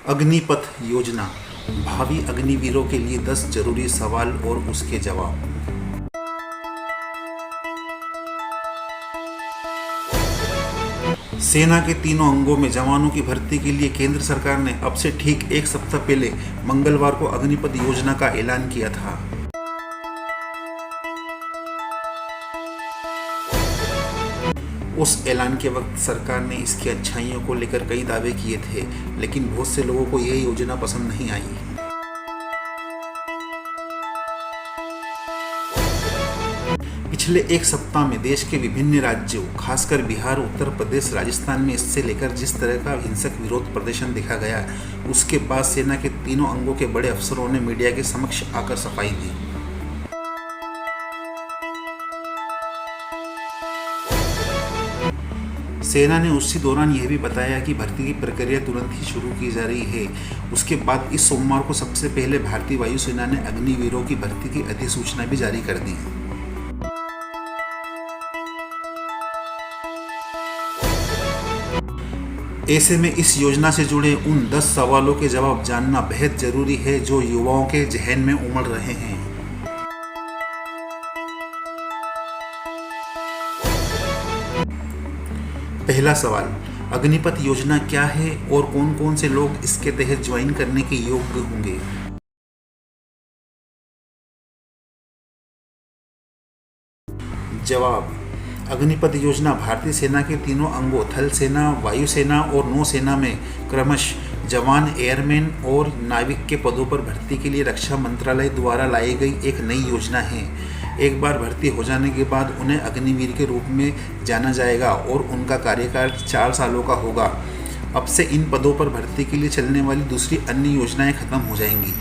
अग्निपथ योजना, भावी अग्निवीरों के लिए 10 जरूरी सवाल और उसके जवाब। सेना के तीनों अंगों में जवानों की भर्ती के लिए केंद्र सरकार ने अब से ठीक एक सप्ताह पहले मंगलवार को अग्निपथ योजना का ऐलान किया था। उस ऐलान के वक्त सरकार ने इसकी अच्छाइयों को लेकर कई दावे किए थे, लेकिन बहुत से लोगों को यह योजना पसंद नहीं आई। पिछले एक सप्ताह में देश के विभिन्न राज्यों, खासकर बिहार, उत्तर प्रदेश, राजस्थान में इससे लेकर जिस तरह का हिंसक विरोध प्रदर्शन देखा गया, उसके बाद सेना के तीनों अंगों के बड़े अफसरों ने मीडिया के समक्ष आकर सफाई दी। सेना ने उसी दौरान यह भी बताया कि भर्ती की प्रक्रिया तुरंत ही शुरू की जा रही है। उसके बाद इस सोमवार को सबसे पहले भारतीय वायुसेना ने अग्निवीरों की भर्ती की अधिसूचना भी जारी कर दी। ऐसे में इस योजना से जुड़े उन 10 सवालों के जवाब जानना बेहद जरूरी है जो युवाओं के जहन में उमड़ रहे हैं। पहला सवाल, अग्निपथ योजना क्या है और कौन कौन से लोग इसके तहत ज्वाइन करने के योग्य होंगे? जवाब, अग्निपथ योजना भारतीय सेना के तीनों अंगों थल सेना, वायुसेना और नौसेना में क्रमशः जवान, एयरमैन और नाविक के पदों पर भर्ती के लिए रक्षा मंत्रालय द्वारा लाई गई एक नई योजना है। एक बार भर्ती हो जाने के बाद उन्हें अग्निवीर के रूप में जाना जाएगा और उनका कार्यकाल 4 सालों का होगा। अब से इन पदों पर भर्ती के लिए चलने वाली दूसरी अन्य योजनाएं खत्म हो जाएंगी।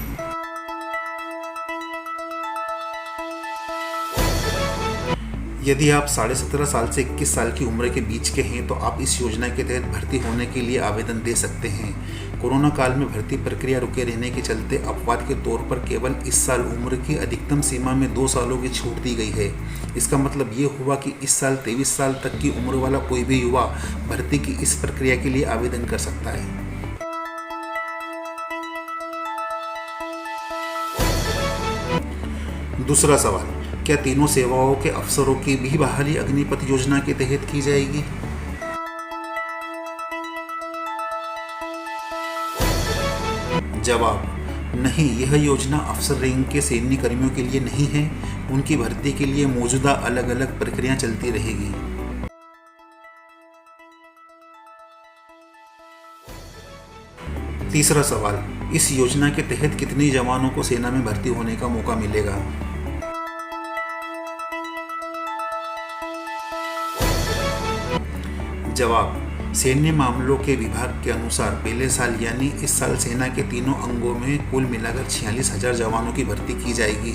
यदि आप 17.5 साल से 21 साल की उम्र के बीच के हैं तो आप इस योजना के तहत भर्ती होने के लिए आवेदन दे सकते हैं। कोरोना काल में भर्ती प्रक्रिया रुके रहने के चलते अपवाद के तौर पर केवल इस साल उम्र की अधिकतम सीमा में 2 सालों की छूट दी गई है। इसका मतलब ये हुआ कि इस साल 23 साल तक की उम्र वाला कोई भी युवा भर्ती की इस प्रक्रिया के लिए आवेदन कर सकता है। दूसरा सवाल, क्या तीनों सेवाओं के अफसरों की भी बहाली अग्निपथ योजना के तहत की जाएगी? जवाब, नहीं, यह योजना अफसर रैंक के सैन्य कर्मियों के लिए नहीं है। उनकी भर्ती के लिए मौजूदा अलग अलग प्रक्रिया चलती रहेगी। तीसरा सवाल, इस योजना के तहत कितने जवानों को सेना में भर्ती होने का मौका मिलेगा? जवाब, सैन्य मामलों के विभाग के अनुसार पहले साल यानी इस साल सेना के तीनों अंगों में कुल मिलाकर 46,000 जवानों की भर्ती की जाएगी।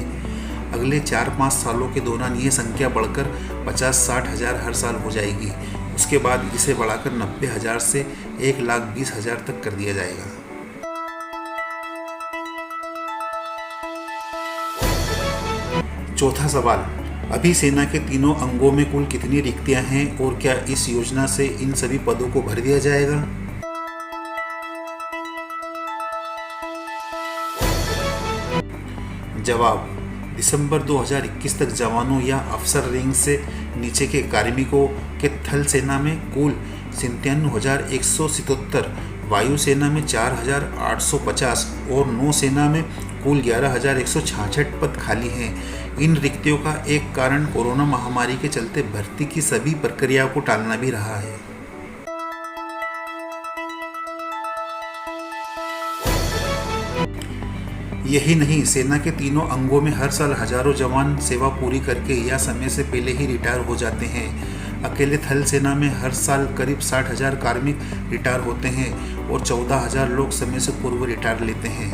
अगले 4-5 सालों के दौरान ये संख्या बढ़कर 50-60 हज़ार हर साल हो जाएगी। उसके बाद इसे बढ़ाकर 90,000 से 1,20,000 तक कर दिया जाएगा। चौथा सवाल, अभी सेना के तीनों अंगों में कुल कितनी रिक्तियां हैं और क्या इस योजना से इन सभी पदों को भर दिया जाएगा? जवाब, दिसंबर 2021 तक जवानों या अफसर रैंक से नीचे के कार्मिकों के थल सेना में कुल 97,177, वायुसेना में 4,850 और नौसेना में कुल 11,166 पद खाली हैं। इन रिक्तियों का एक कारण कोरोना महामारी के चलते भर्ती की सभी प्रक्रियाओं को टालना भी रहा है। यही नहीं, सेना के तीनों अंगों में हर साल हजारों जवान सेवा पूरी करके या समय से पहले ही रिटायर हो जाते हैं। अकेले थल सेना में हर साल करीब 60,000 कार्मिक रिटायर होते हैं और 14,000 लोग समय से पूर्व रिटायर लेते हैं।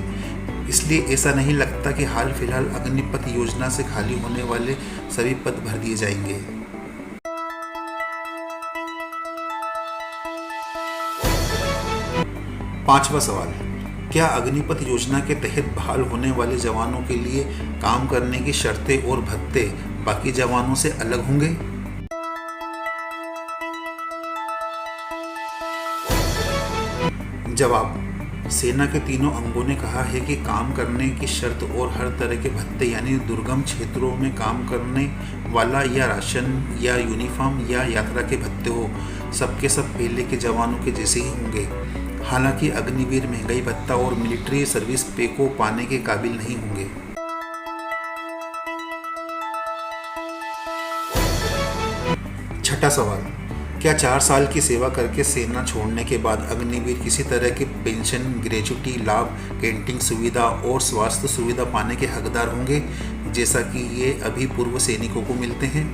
इसलिए ऐसा नहीं लगता कि हाल फिलहाल अग्निपथ योजना से खाली होने वाले सभी पद भर दिए जाएंगे। पांचवा सवाल, क्या अग्निपथ योजना के तहत बहाल होने वाले जवानों के लिए काम करने की शर्तें और भत्ते बाकी जवानों से अलग होंगे? जवाब, सेना के तीनों अंगों ने कहा है कि काम करने की शर्त और हर तरह के भत्ते यानी दुर्गम क्षेत्रों में काम करने वाला या राशन या यूनिफॉर्म या यात्रा के भत्ते हो सबके सब पहले के जवानों के जैसे ही होंगे। हालांकि अग्निवीर महंगाई भत्ता और मिलिट्री सर्विस पे को पाने के काबिल नहीं होंगे। छठा सवाल, क्या 4 साल की सेवा करके सेना छोड़ने के बाद अग्निवीर किसी तरह की पेंशन, ग्रेच्युटी लाभ, कैंटीन सुविधा और स्वास्थ्य सुविधा पाने के हकदार होंगे जैसा कि ये अभी पूर्व सैनिकों को मिलते हैं?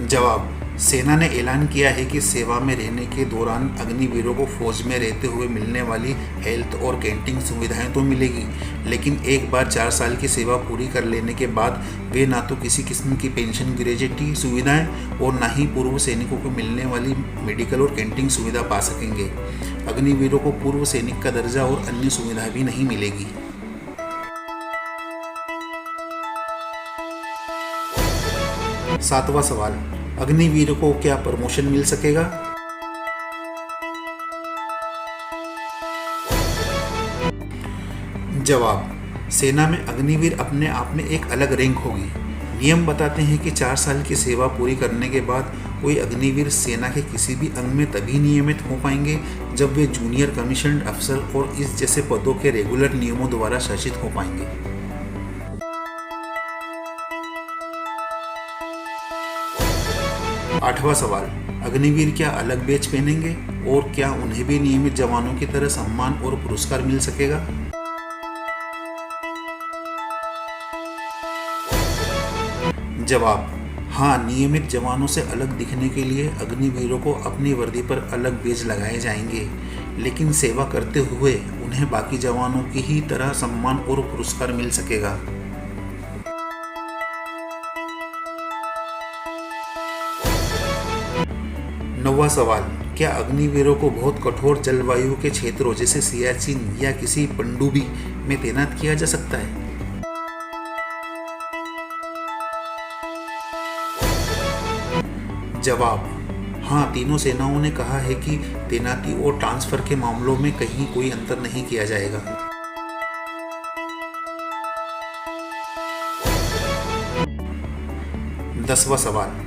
जवाब, सेना ने ऐलान किया है कि सेवा में रहने के दौरान अग्निवीरों को फौज में रहते हुए मिलने वाली हेल्थ और कैंटीन सुविधाएं तो मिलेगी, लेकिन एक बार 4 साल की सेवा पूरी कर लेने के बाद वे ना तो किसी किस्म की पेंशन, ग्रेच्युटी सुविधाएं और ना ही पूर्व सैनिकों को मिलने वाली मेडिकल और कैंटीन सुविधा पा सकेंगे। अग्निवीरों को पूर्व सैनिक का दर्जा और अन्य सुविधाएं भी नहीं मिलेगी। सातवां सवाल, अग्निवीर को क्या प्रमोशन मिल सकेगा? जवाब, सेना में अग्निवीर अपने आप में एक अलग रैंक होगी। नियम बताते हैं कि 4 साल की सेवा पूरी करने के बाद कोई अग्निवीर सेना के किसी भी अंग में तभी नियमित हो पाएंगे जब वे जूनियर कमीशन्ड अफसर और इस जैसे पदों के रेगुलर नियमों द्वारा शासित हो पाएंगे। आठवां सवाल, अग्निवीर क्या अलग बैच पहनेंगे और क्या उन्हें भी नियमित जवानों की तरह सम्मान और पुरस्कार मिल सकेगा? जवाब, हाँ, नियमित जवानों से अलग दिखने के लिए अग्निवीरों को अपनी वर्दी पर अलग बैज लगाए जाएंगे, लेकिन सेवा करते हुए उन्हें बाकी जवानों की ही तरह सम्मान और पुरस्कार मिल सकेगा। नौवां सवाल, क्या अग्निवीरों को बहुत कठोर जलवायु के क्षेत्रों जैसे सियाचिन या किसी पनडुब्बी में तैनात किया जा सकता है? जवाब, हाँ, तीनों सेनाओं ने कहा है कि तैनाती और ट्रांसफर के मामलों में कहीं कोई अंतर नहीं किया जाएगा। 10वां सवाल,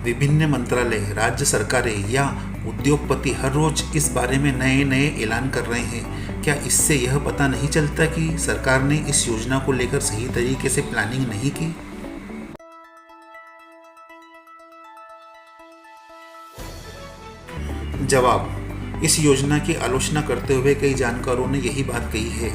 विभिन्न मंत्रालय, राज्य सरकारें या उद्योगपति हर रोज इस बारे में नए नए ऐलान कर रहे हैं। क्या इससे यह पता नहीं चलता कि सरकार ने इस योजना को लेकर सही तरीके से प्लानिंग नहीं की? जवाब, इस योजना की आलोचना करते हुए कई जानकारों ने यही बात कही है।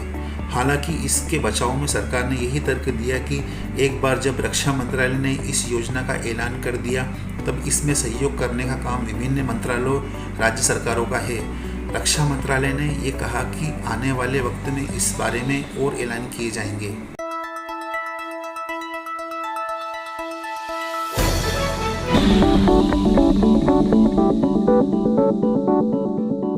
हालांकि इसके बचाव में सरकार ने यही तर्क दिया कि एक बार जब रक्षा मंत्रालय ने इस योजना का ऐलान कर दिया तब इसमें सहयोग करने का काम विभिन्न मंत्रालयों, राज्य सरकारों का है। रक्षा मंत्रालय ने ये कहा कि आने वाले वक्त में इस बारे में और ऐलान किए जाएंगे।